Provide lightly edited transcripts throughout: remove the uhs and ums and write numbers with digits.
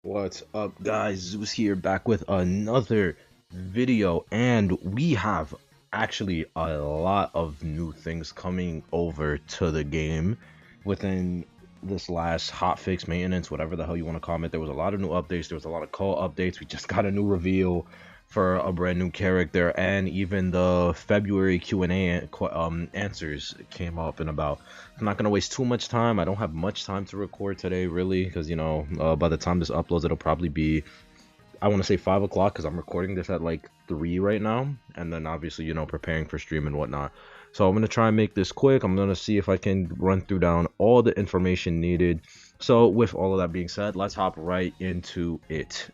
What's up, guys? Zeus here, back with another video, and we have actually a lot of new things coming over to the game within this last hotfix maintenance, whatever the hell you want to call it. There was a lot of new updates, there was a lot of call updates. We just got a new reveal for a brand new character, and even the February Q&A answers came up and about. I'm not gonna waste too much time. I don't have much time to record today, really, because by the time this uploads, it'll probably be, I want to say 5 o'clock, because I'm recording this at like 3 right now, and then obviously preparing for stream and whatnot. So I'm gonna try and make this quick. I'm gonna see if I can run through down all the information needed. So with all of that being said, let's hop right into it.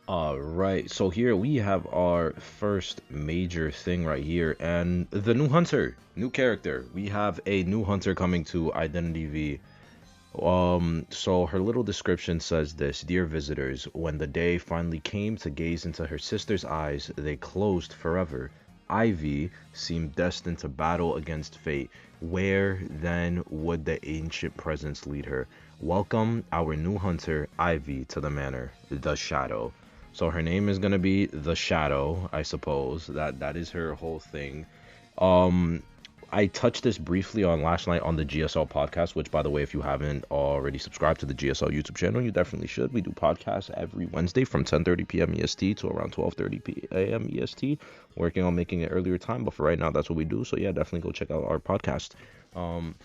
All right, so here we have our first major thing right here, and the new hunter, new character. We have a new hunter coming to IdentityV. So her little description says this: Dear visitors, when the day finally came to gaze into her sister's eyes, they closed forever. Ivy seemed destined to battle against fate. Where then would the ancient presence lead her? Welcome our new hunter, Ivy, to the manor, the Shadow. So her name is gonna be the Shadow, I suppose. That is her whole thing. Um, I touched this briefly on last night on the GSL podcast, which, by the way, if you haven't already subscribed to the GSL YouTube channel, you definitely should. We do podcasts every Wednesday from 10:30 p.m. EST to around 12:30 p.m. EST. Working on making it earlier time, but for right now, that's what we do. So yeah, definitely go check out our podcast. Um,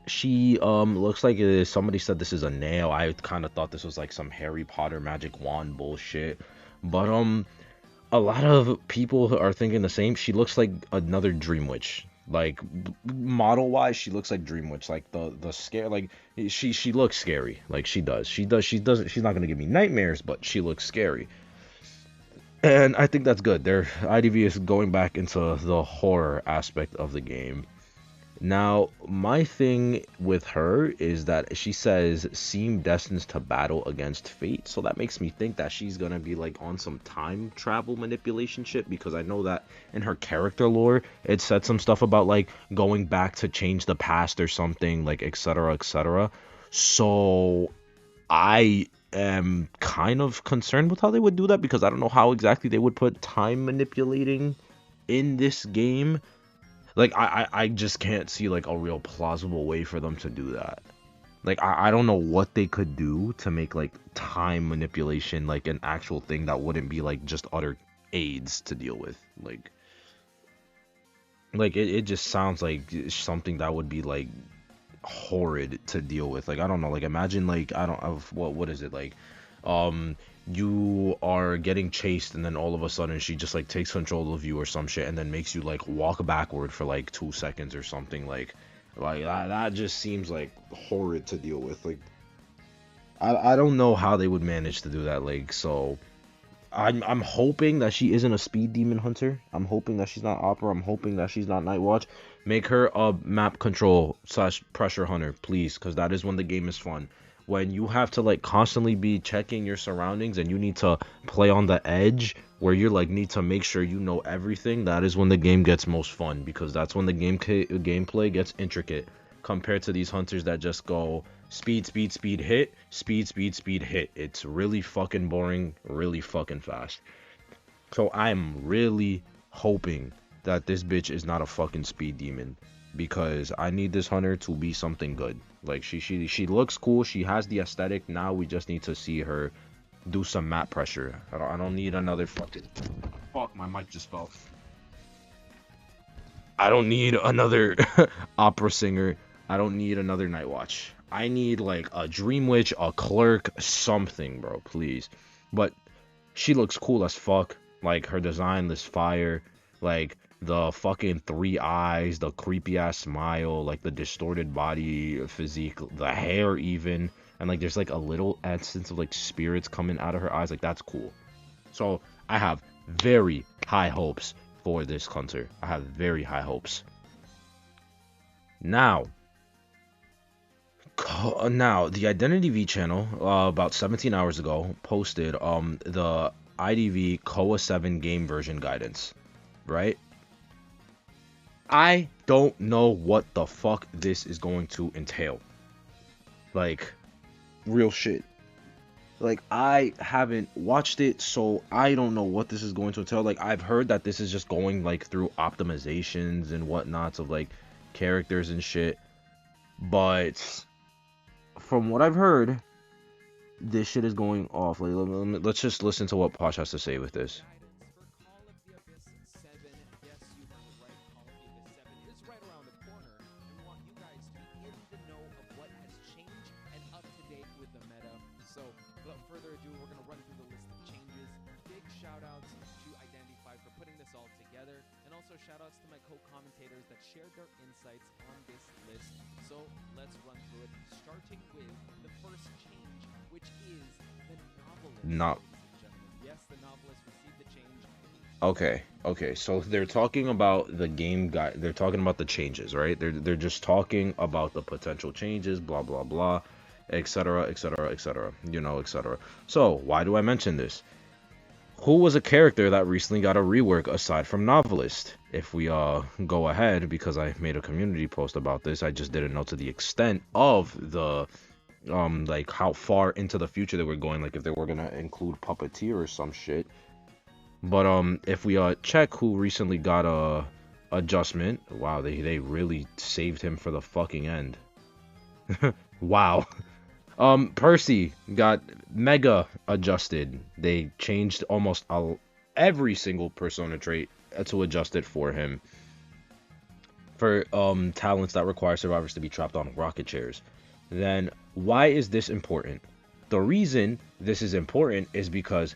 she looks like somebody said this is a nail. I kind of thought this was like some Harry Potter magic wand bullshit, but a lot of people are thinking the same. She looks like another Dream Witch. Like model wise, she looks like Dream Witch. Like the scare, like she looks scary. Like she does. She doesn't. She's not gonna give me nightmares, but she looks scary. And I think that's good. Their IDV is going back into the horror aspect of the game. Now, my thing with her is that she says seem destined to battle against fate. So that makes me think that she's gonna be like on some time travel manipulation shit, because I know that in her character lore it said some stuff about like going back to change the past or something, like etc. etc. So I am kind of concerned with how they would do that, because I don't know how exactly they would put time manipulating in this game. Like I just can't see like a real plausible way for them to do that. Like I don't know what they could do to make like time manipulation like an actual thing that wouldn't be like just utter aids to deal with. Like it just sounds like something that would be like horrid to deal with. Like I don't know, like imagine like I don't of what is it like um you are getting chased, and then all of a sudden she just like takes control of you or some shit, and then makes you like walk backward for like 2 seconds or something. Like that just seems like horrid to deal with. Like I don't know how they would manage to do that. Like so I'm hoping that she isn't a speed demon hunter. I'm hoping that she's not opera. I'm hoping that she's not night watch. Make her a map control slash pressure hunter, please, because that is when the game is fun. When you have to like constantly be checking your surroundings and you need to play on the edge where you like need to make sure you know everything, that is when the game gets most fun, because that's when the gameplay gets intricate compared to these hunters that just go speed, speed, speed, hit, speed, speed, speed, hit. It's really fucking boring, really fucking fast. So I'm really hoping that this bitch is not a fucking speed demon, because I need this hunter to be something good. Like she looks cool, she has the aesthetic. Now we just need to see her do some map pressure. I don't need another fucking fuck, my mic just fell. I don't need another opera singer. I don't need another Night Watch. I need like a Dream Witch, a Clerk, something, bro, please. But she looks cool as fuck. Like her design is fire. Like the fucking three eyes, the creepy ass smile, like the distorted body physique, the hair even, and like there's like a little essence of like spirits coming out of her eyes. Like that's cool. So I have very high hopes for this hunter. I have very high hopes. Now, the IdentityV channel about 17 hours ago posted the IDV Koa 7 game version guidance, right? I don't know what the fuck this is going to entail. Like real shit. Like, I haven't watched it, so I don't know what this is going to entail. Like, I've heard that this is just going like through optimizations and whatnots of like characters and shit. But from what I've heard, this shit is going off. Like, let's just listen to what Posh has to say with this. So, without further ado, we're going to run through the list of changes. Big shout outs to IdentityV for putting this all together, and also shout outs to my co-commentators that shared their insights on this list. So, let's run through it, starting with the first change, which is the novelist. Not. Ladies and gentlemen. Yes, the novelist received the change. Okay. So they're talking about the game guy. They're talking about the changes, right? They're just talking about the potential changes, blah blah blah, etc., etc., etc. You know, etc. So why do I mention this? Who was a character that recently got a rework aside from Novelist? If we go ahead, because I made a community post about this, I just didn't know to the extent of the like how far into the future they were going, like if they were gonna include Puppeteer or some shit. But if we check who recently got a adjustment, wow, they really saved him for the fucking end. Wow. Percy got mega adjusted. They changed almost every single persona trait to adjust it for him. For talents that require survivors to be trapped on rocket chairs. Then why is this important? The reason this is important is because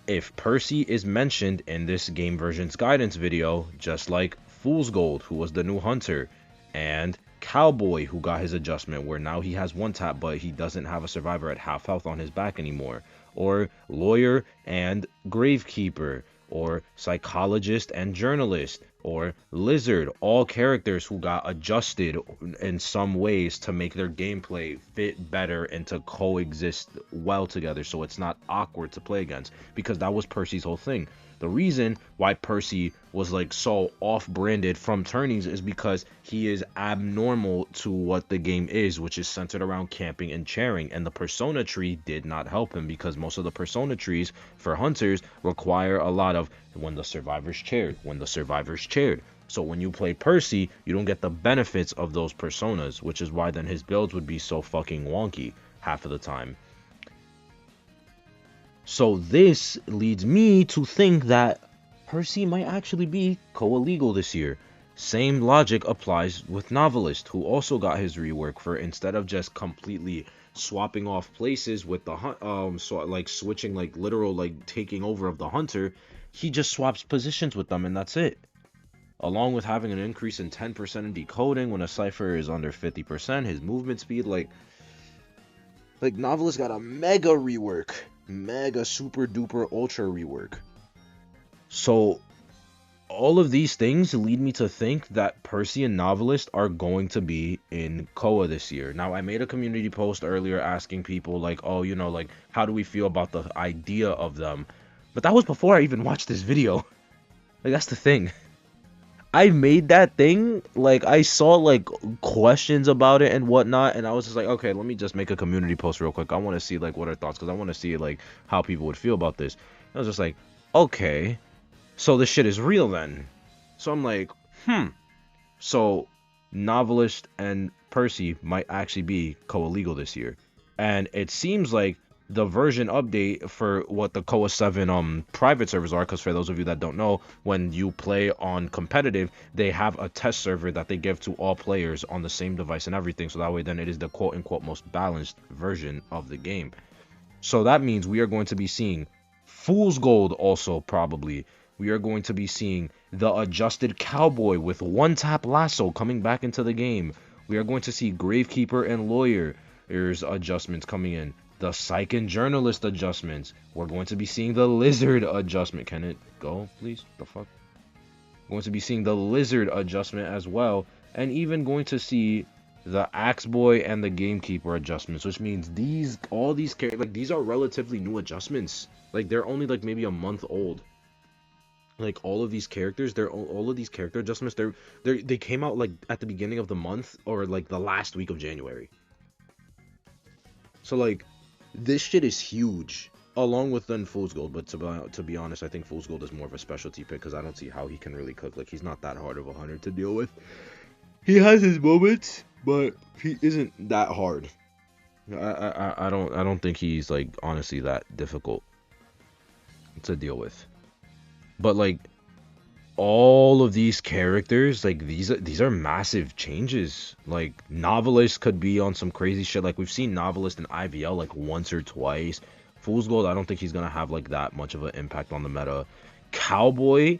if Percy is mentioned in this game version's guidance video, just like Fool's Gold, who was the new hunter, and Cowboy, who got his adjustment where now he has one tap but he doesn't have a survivor at half health on his back anymore, or Lawyer and Gravekeeper, or Psychologist and Journalist, or Lizard, all characters who got adjusted in some ways to make their gameplay fit better and to coexist well together so it's not awkward to play against, because that was Percy's whole thing. The reason why Percy was like so off-branded from tourneys is because he is abnormal to what the game is, which is centered around camping and chairing, and the persona tree did not help him because most of the persona trees for hunters require a lot of when the survivor's chaired. So when you play Percy, you don't get the benefits of those personas, which is why then his builds would be so fucking wonky half of the time. So this leads me to think that Percy might actually be co-illegal this year. Same logic applies with Novelist, who also got his rework for instead of just completely swapping off places with the so like switching like literal like taking over of the hunter, he just swaps positions with them and that's it. Along with having an increase in 10% in decoding when a cipher is under 50%, his movement speed, like Novelist got a mega rework. Mega super duper ultra rework. So all of these things lead me to think that Percy and Novelist are going to be in Koa this year. Now I made a community post earlier asking people like, oh, you know, like how do we feel about the idea of them? But that was before I even watched this video. Like that's the thing. I made that thing, like I saw like questions about it and whatnot, and I was just like, okay, let me just make a community post real quick. I want to see like what are thoughts, because I want to see like how people would feel about this. I was just like, okay, so this shit is real then. So I'm like, so Novelist and Percy might actually be co-illegal this year, and it seems like the version update for what the Koa 7 private servers are, because for those of you that don't know, when you play on competitive, they have a test server that they give to all players on the same device and everything, so that way then it is the quote-unquote most balanced version of the game. So that means we are going to be seeing Fool's Gold also, probably. We are going to be seeing the adjusted Cowboy with one-tap lasso coming back into the game. We are going to see Gravekeeper and Lawyer's adjustments coming in. The Psych and Journalist adjustments. We're going to be seeing the Lizard adjustment. Can it go, please? The fuck? We're going to be seeing the Lizard adjustment as well. And even going to see the Axe Boy and the Gamekeeper adjustments. Which means all these characters, like these are relatively new adjustments. Like they're only like maybe a month old. Like all of these characters, all of these character adjustments, they came out like at the beginning of the month or like the last week of January. So like This shit is huge. Along with then Fool's Gold, but to be honest, I think Fool's Gold is more of a specialty pick because I don't see how he can really cook. Like, he's not that hard of a hunter to deal with. He has his moments, but he isn't that hard. I don't think he's like honestly that difficult to deal with. But like all of these characters, like these are massive changes. Like Novelist could be on some crazy shit. Like we've seen Novelist in IVL like once or twice. Fool's Gold, I don't think he's gonna have like that much of an impact on the meta. Cowboy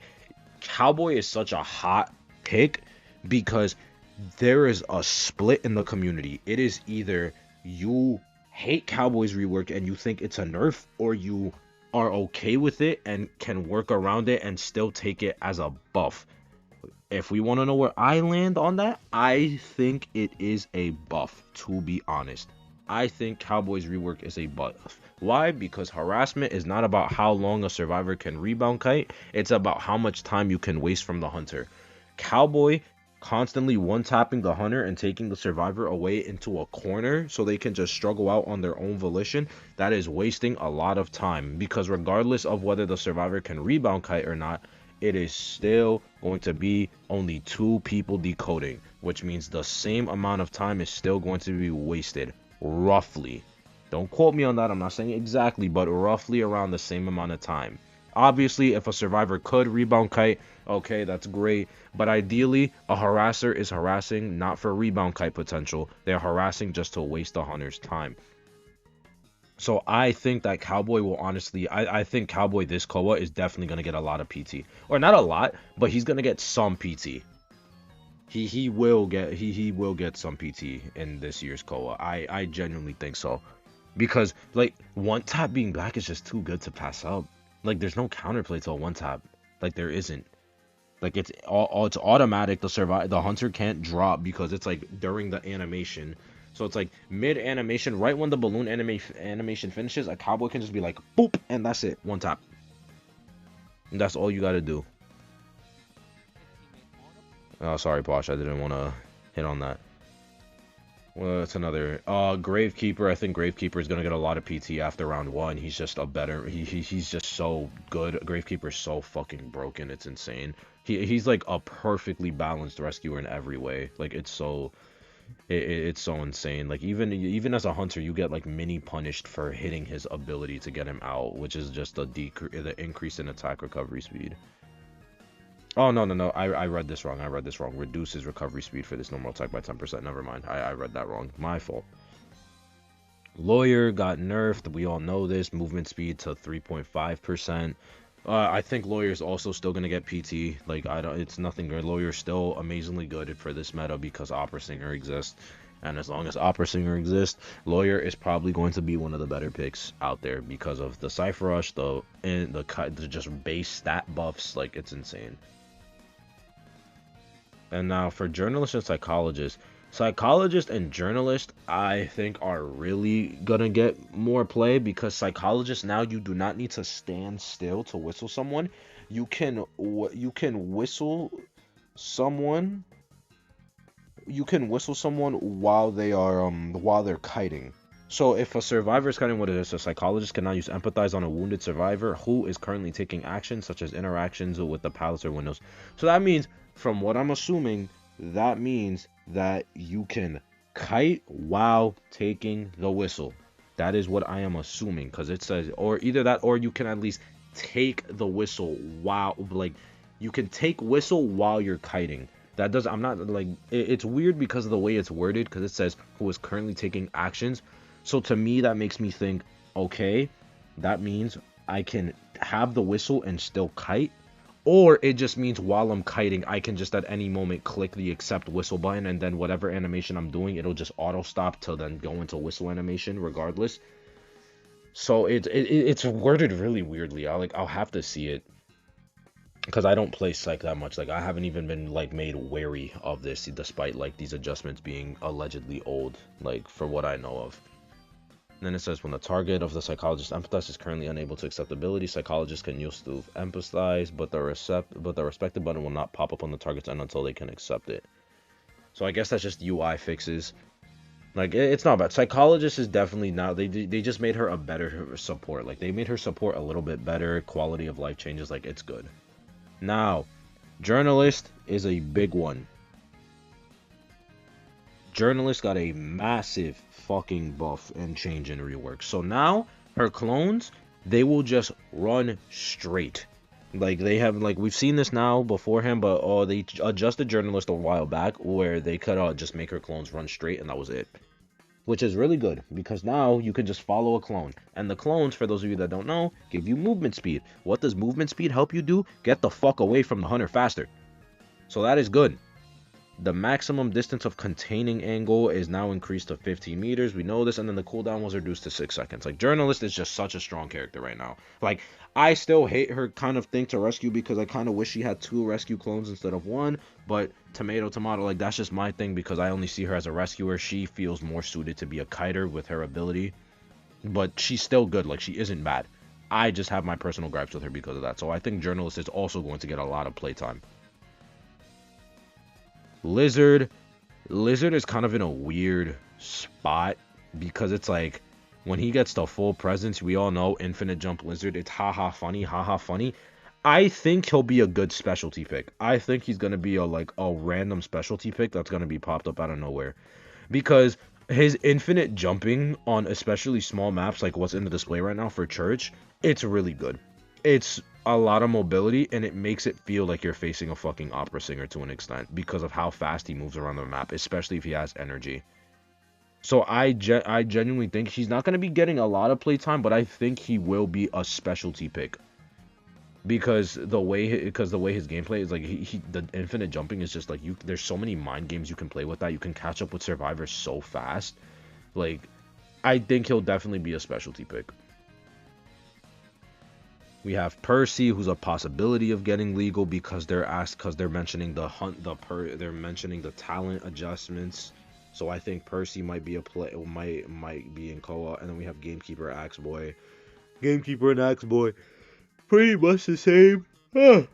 is such a hot pick because there is a split in the community. It is either you hate Cowboy's rework and you think it's a nerf, or you are okay with it and can work around it and still take it as a buff. If we want to know where I land on that, I think it is a buff, to be honest. I think Cowboy's rework is a buff. Why? Because harassment is not about how long a survivor can rebound kite, it's about how much time you can waste from the hunter. Cowboy constantly one-tapping the hunter and taking the survivor away into a corner so they can just struggle out on their own volition, that is wasting a lot of time, because regardless of whether the survivor can rebound kite or not, it is still going to be only 2 people decoding, which means the same amount of time is still going to be wasted, roughly. Don't quote me on that, I'm not saying exactly, but roughly around the same amount of time. Obviously, if a survivor could rebound kite, okay, that's great. But ideally, a harasser is harassing not for rebound kite potential. They're harassing just to waste the hunter's time. So I think that Cowboy will honestly, I think Cowboy this Koa is definitely going to get a lot of PT. Or not a lot, but he's going to get some PT. He will get some PT in this year's Koa. I genuinely think so. Because, like, one tap being back is just too good to pass up. Like, there's no counterplay to a one tap. Like, there isn't. Like, it's automatic. The hunter can't drop because it's like during the animation. So it's like mid animation, right when the balloon animation finishes, a Cowboy can just be like boop, and that's it, one tap. And that's all you gotta do. Oh, sorry, Posh, I didn't want to hit on that. Well, that's another. Gravekeeper. I think Gravekeeper is gonna get a lot of PT after round 1. He's just a better. He's just so good. Gravekeeper is so fucking broken. It's insane. He's like a perfectly balanced rescuer in every way. Like it's so. It's so insane. Like even as a hunter, you get like mini punished for hitting his ability to get him out, which is just the increase in attack recovery speed. Oh, no. I read this wrong. Reduces recovery speed for this normal attack by 10%. Never mind. I read that wrong. My fault. Lawyer got nerfed. We all know this. Movement speed to 3.5%. I think Lawyer's also still going to get PT. Like, it's nothing good. Lawyer's still amazingly good for this meta because Opera Singer exists. And as long as Opera Singer exists, Lawyer is probably going to be one of the better picks out there because of the Cypher Rush, the just base stat buffs. Like, it's insane. And now for journalists and psychologists. Psychologist and journalist, I think, are really gonna get more play because psychologists now you do not need to stand still to whistle someone. You can whistle someone. You can whistle someone while they're kiting. So if a survivor is kiting, what it is, a psychologist can now use empathize on a wounded survivor who is currently taking actions such as interactions with the pallets or windows. So that means, from what I'm assuming, that means that you can kite while taking the whistle. That is what I am assuming, because it says, or either that, or you can at least take the whistle while, like, you can take whistle while you're kiting. That does, I'm not, like, it's weird because of the way it's worded, because it says who is currently taking actions. So to me, that makes me think, okay, that means I can have the whistle and still kite. Or it just means while I'm kiting, I can just at any moment click the accept whistle button, and then whatever animation I'm doing, it'll just auto stop to then go into whistle animation regardless. So it's worded really weirdly. I'll have to see it because I don't play Psych that much. Like I haven't even been like made wary of this, despite like these adjustments being allegedly old, like for what I know of. And then it says when the target of the psychologist empathize is currently unable to accept ability, psychologists can use to empathize, but the respected button will not pop up on the target's end until they can accept it. So I guess that's just UI fixes. Like it's not bad. Psychologist is definitely now they just made her a better support. Like they made her support a little bit better. Quality of life changes. Like it's good. Now, journalist is a big one. Journalist got a massive fucking buff and change in rework. So now her clones, they will just run straight. Like they have, like we've seen this now beforehand, but oh, they adjusted journalist a while back where they could just make her clones run straight, and that was it. Which is really good because now you can just follow a clone. And the clones, for those of you that don't know, give you movement speed. What does movement speed help you do? Get the fuck away from the hunter faster. So that is good. The maximum distance of containing angle is now increased to 15 meters. We know this, and then the cooldown was reduced to 6 seconds. Like, Journalist is just such a strong character right now. Like, I still hate her kind of thing to rescue because I kind of wish she had 2 rescue clones instead of 1. But tomato, tomato, like, that's just my thing because I only see her as a rescuer. She feels more suited to be a kiter with her ability. But she's still good. Like, she isn't bad. I just have my personal gripes with her because of that. So I think Journalist is also going to get a lot of playtime. Lizard is kind of in a weird spot because it's like when he gets the full presence, we all know infinite jump Lizard, it's haha funny, haha funny. I think he'll be a good specialty pick. I think he's gonna be a random specialty pick that's gonna be popped up out of nowhere because his infinite jumping on especially small maps like what's in the display right now for church, it's really good. It's a lot of mobility and it makes it feel like you're facing a fucking opera singer to an extent because of how fast he moves around the map, especially if he has energy. So I genuinely think he's not going to be getting a lot of playtime, but I think he will be a specialty pick because the way his gameplay is like the infinite jumping is just like there's so many mind games you can play with that. You can catch up with survivors so fast. Like I think he'll definitely be a specialty pick. We have Percy, who's a possibility of getting legal because they're mentioning they're mentioning the talent adjustments. So I think Percy might be a play, might be in co-op. And then we have Gamekeeper, Axeboy. Gamekeeper and Axeboy, pretty much the same. I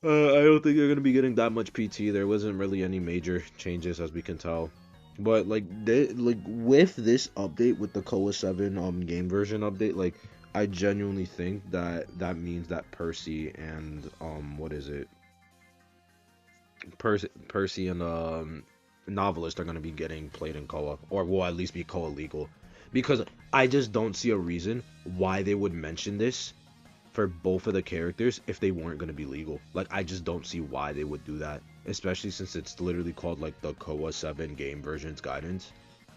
don't think they're gonna be getting that much PT. There wasn't really any major changes as we can tell. But with this update, with the Koa 7 game version update, like I genuinely think that means that Percy and what is it? Percy and Novelist are gonna be getting played in co-op, or will at least be co-op legal, because I just don't see a reason why they would mention this for both of the characters if they weren't gonna be legal. Like I just don't see why they would do that, especially since it's literally called like the Koa 7 game versions guidance.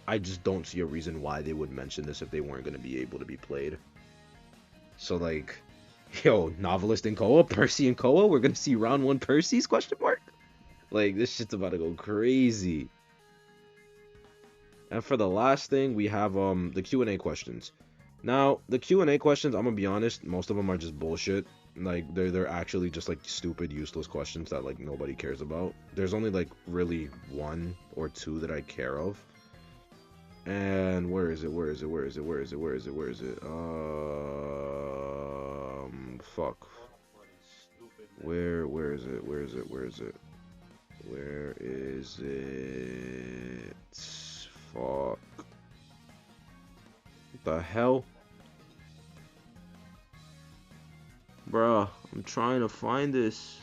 I just don't see a reason why they would mention this if they weren't gonna be able to be played. So like, yo, Novelist in Koa, Percy in Koa, we're gonna see round 1 Percy's question mark? Like this shit's about to go crazy. And for the last thing, we have the Q&A questions. Now, the Q&A questions, I'm gonna be honest, most of them are just bullshit. Like they're actually just like stupid, useless questions that like nobody cares about. There's only like really 1 or 2 that I care of. And where is it? Fuck. Where is it? Fuck. What the hell? Bruh, I'm trying to find this.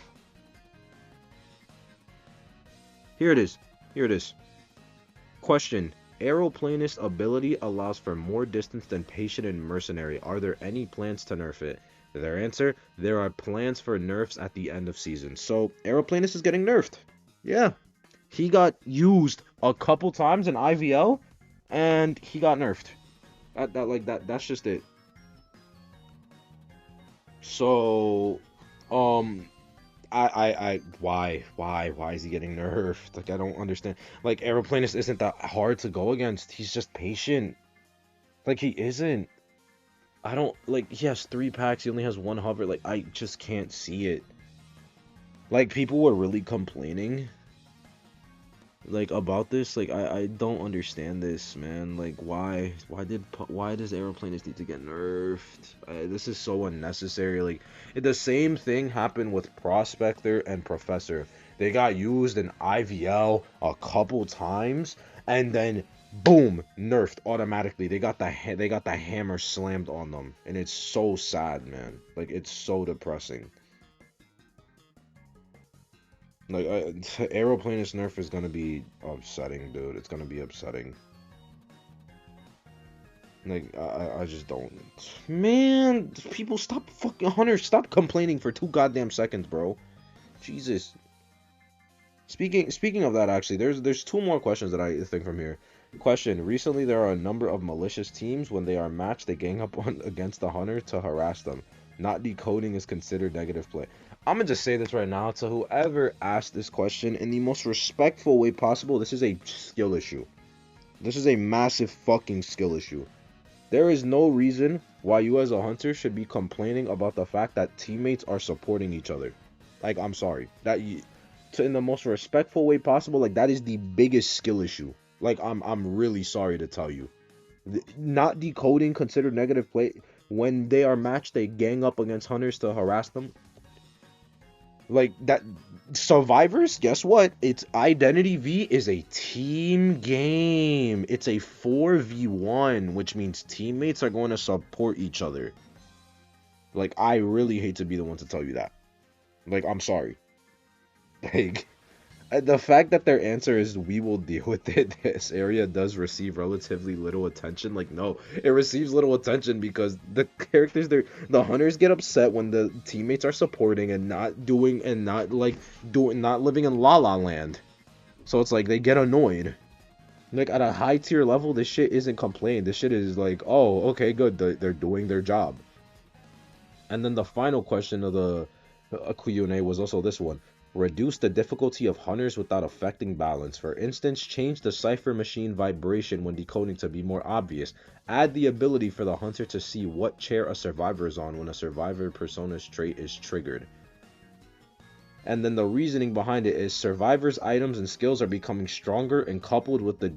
Here it is. Question. Aeroplanist ability allows for more distance than Patient and Mercenary. Are there any plans to nerf it? Their answer, there are plans for nerfs at the end of season. So, Aeroplanist is getting nerfed. Yeah. He got used a couple times in IVL, and he got nerfed. That's just it. So, why is he getting nerfed? Like I don't understand. Like Aeroplanist isn't that hard to go against. He's just patient. Like he isn't. I don't like. He has 3 packs. He only has 1 hover. Like I just can't see it. Like people were really complaining like about this. Like I don't understand this, man. Like why does Aeroplanist need to get nerfed? This is so unnecessary. Like the same thing happened with Prospector and Professor. They got used in IVL a couple times, and then Boom, nerfed automatically. They got the hammer slammed on them, and it's so sad, man. Like, it's so depressing. Like, Aeroplanist nerf is gonna be upsetting, dude. It's gonna be upsetting. Like, I just don't. Man, people, stop fucking hunters. Stop complaining for 2 goddamn seconds, bro. Jesus. Speaking of that, actually, there's 2 more questions that I think from here. Question: recently, there are a number of malicious teams. When they are matched, they gang up on against the hunter to harass them. Not decoding is considered negative play. I'm gonna just say this right now to whoever asked this question in the most respectful way possible. This is a skill issue. This is a massive fucking skill issue. There is no reason why you as a hunter should be complaining about the fact that teammates are supporting each other. Like, I'm sorry. In the most respectful way possible, like, that is the biggest skill issue. Like, I'm really sorry to tell you. Not decoding considered negative play. When they are matched, they gang up against hunters to harass them. Like, that. Survivors, guess what? It's IdentityV is a team game. It's a 4v1, which means teammates are going to support each other. Like, I really hate to be the one to tell you that. Like, I'm sorry. Like, the fact that their answer is we will deal with it, this area does receive relatively little attention. Like, no, it receives little attention because the characters, the hunters get upset when the teammates are supporting and not doing, and not like doing, not living in La La Land. So it's like they get annoyed. Like, at a high tier level, this shit isn't complained. This shit is like, oh, okay, good, they're doing their job. And then the final question of the Q&A was also this one. Reduce the difficulty of hunters without affecting balance. For instance, change the cipher machine vibration when decoding to be more obvious. Add the ability for the hunter to see what chair a survivor is on when a survivor persona's trait is triggered. And then the reasoning behind it is survivors' items and skills are becoming stronger, and coupled with the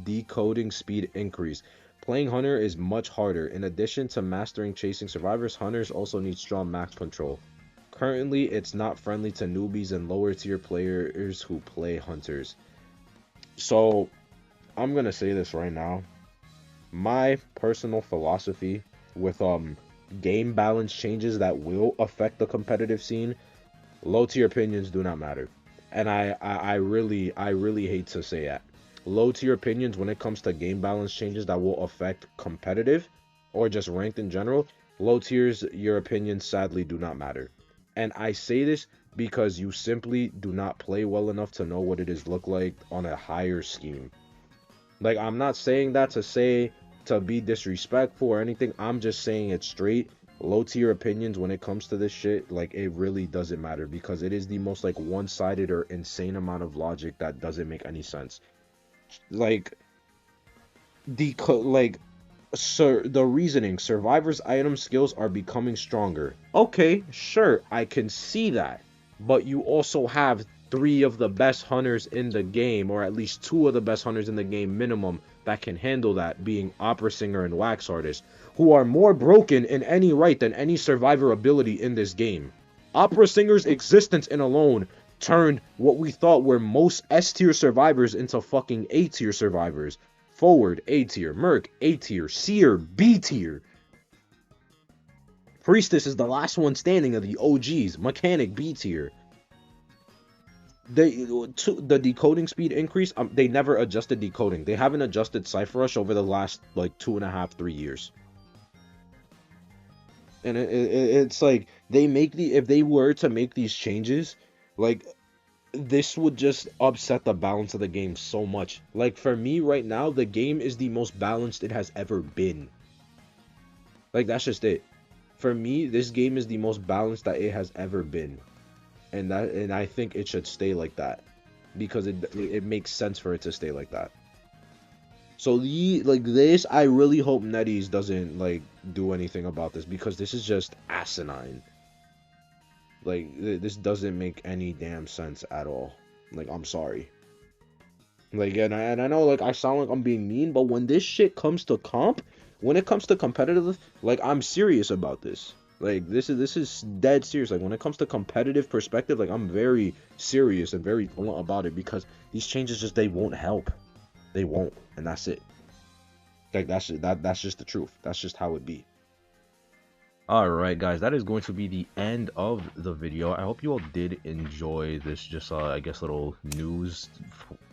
decoding speed increase. Playing hunter is much harder. In addition to mastering chasing survivors, hunters also need strong max control. Currently, it's not friendly to newbies and lower tier players who play hunters. So, I'm gonna say this right now. My personal philosophy with game balance changes that will affect the competitive scene, low tier opinions do not matter. And I really hate to say that. Low tier opinions when it comes to game balance changes that will affect competitive or just ranked in general, low tiers, your opinions sadly do not matter. And I say this because you simply do not play well enough to know what it is look like on a higher scheme. Like, I'm not saying that to be disrespectful or anything. I'm just saying it straight. Low tier opinions when it comes to this shit, like, it really doesn't matter because it is the most like one-sided or insane amount of logic that doesn't make any sense. Like, the reasoning, survivors' item skills are becoming stronger. Okay, sure, I can see that. But you also have 3 of the best hunters in the game, or at least 2 of the best hunters in the game minimum, that can handle that, being Opera Singer and Wax Artist, who are more broken in any right than any survivor ability in this game. Opera Singer's existence in alone turned what we thought were most S-tier survivors into fucking A-tier survivors. Forward, A tier. Merc, A tier. Seer, B tier. Priestess is the last one standing of the OGs. Mechanic, B tier. The decoding speed increase, they never adjusted decoding. They haven't adjusted Cypher Rush over the last, like, 2.5, 3 years. And it's like, if they were to make these changes, like, this would just upset the balance of the game so much. Like, for me right now, the game is the most balanced it has ever been. Like, that's just it. For me, this game is the most balanced that it has ever been. And I think it should stay like that. Because it makes sense for it to stay like that. So this, I really hope NetEase doesn't, like, do anything about this, because this is just asinine. Like, this doesn't make any damn sense at all. Like, I'm sorry. Like, and I know, like, I sound like I'm being mean, but when this shit comes to when it comes to competitive, like, I'm serious about this. Like, this is dead serious. Like, when it comes to competitive perspective, like, I'm very serious and very blunt about it, because these changes just, they won't help. They won't, and that's it. Like that's just the truth. That's just how it be. Alright guys, that is going to be the end of the video. I hope you all did enjoy this just I guess little news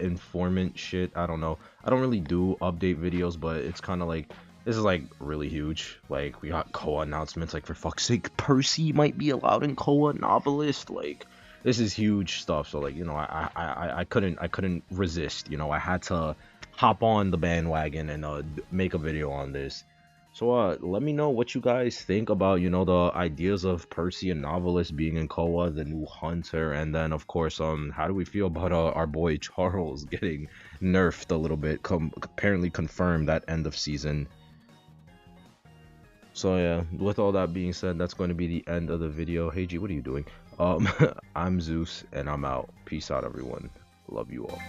informant shit. I don't know. I don't really do update videos, but it's kind of like this is like really huge. Like we got Koa announcements, like for fuck's sake, Percy might be allowed in Koa Novelist. Like this is huge stuff. So like, you know, I couldn't resist, you know. I had to hop on the bandwagon and make a video on this. So let me know what you guys think about, you know, the ideas of Percy and Novelist being in Koa, the new hunter, and then of course, how do we feel about our boy Charles getting nerfed a little bit? Apparently confirmed at end of season. So yeah, with all that being said, that's going to be the end of the video. Hey G, what are you doing? I'm Zeus, and I'm out. Peace out, everyone. Love you all.